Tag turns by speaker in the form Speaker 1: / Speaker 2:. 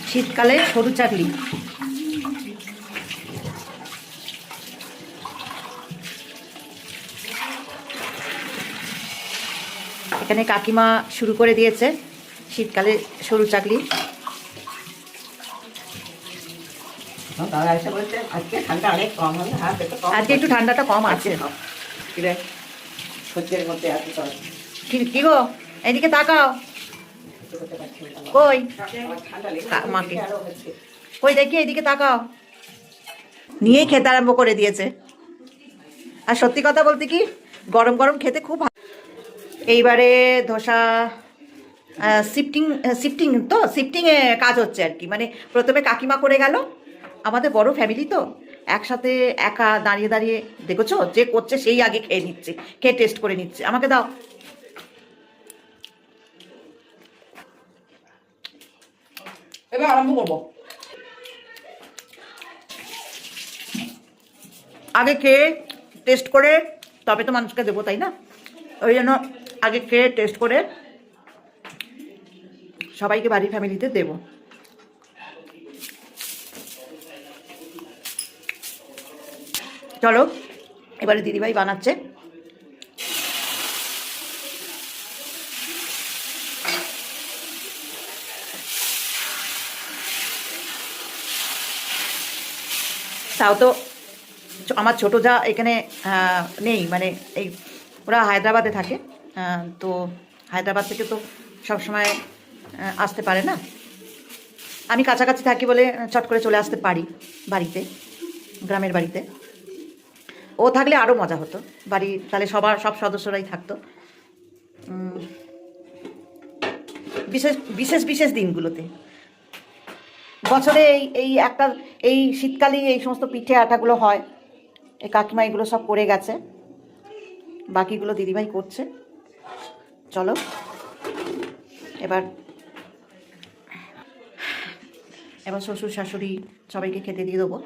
Speaker 1: শীতকালে সরু চাকলি। এখানে কাকিমা শুরু করে দিয়েছে শীতকালে সরু চাকলি। আজকে একটু ঠান্ডাটা কম আছে। কি গো, এদিকে তাকাও। কই মাকে কই দেখি, এদিকে তাকাও। নিয়েই খেতে আরম্ভ করে দিয়েছে। আর সত্যি কথা বলতে কি, গরম গরম খেতে খুব ভালো। এইবারে ধোসা শিফটিংয়ে কাজ হচ্ছে আর কি। মানে প্রথমে কাকিমা করে গেল, আমাদের বড় ফ্যামিলি তো, একসাথে একা দাঁড়িয়ে দাঁড়িয়ে দেখেছো, যে করছে সেই আগে খেয়ে নিচ্ছে, খেয়ে টেস্ট করে নিচ্ছে। আমাকে দাও। এবার আরম্ভ করবো। আগে খেয়ে টেস্ট করে তবে তো মানুষকে দেবো, তাই না? ওই জন্য আগে খেয়ে টেস্ট করে সবাইকে বাড়ির ফ্যামিলিতে দেবো। চলো, এবারে দিদিভাই বানাচ্ছে। তাও তো আমার ছোটো যা এখানে নেই, মানে এই ওরা হায়দ্রাবাদে থাকে। তো হায়দ্রাবাদ থেকে তো সবসময় আসতে পারে না। আমি কাছাকাছি থাকি বলে চট করে চলে আসতে পারি বাড়িতে, গ্রামের বাড়িতে। ও থাকলে আরও মজা হতো বাড়ি, তাহলে সব সদস্যরাই থাকতো বিশেষ বিশেষ বিশেষ দিনগুলোতে। বছরে এই শীতকালেই এই সমস্ত পিঠে আটাগুলো হয়। এই কাকিমা এগুলো সব করে গেছে, বাকিগুলো দিদিভাই করছে। চলো এবার শ্বশুর শাশুড়ি সবাইকে খেতে দিয়ে দেবো।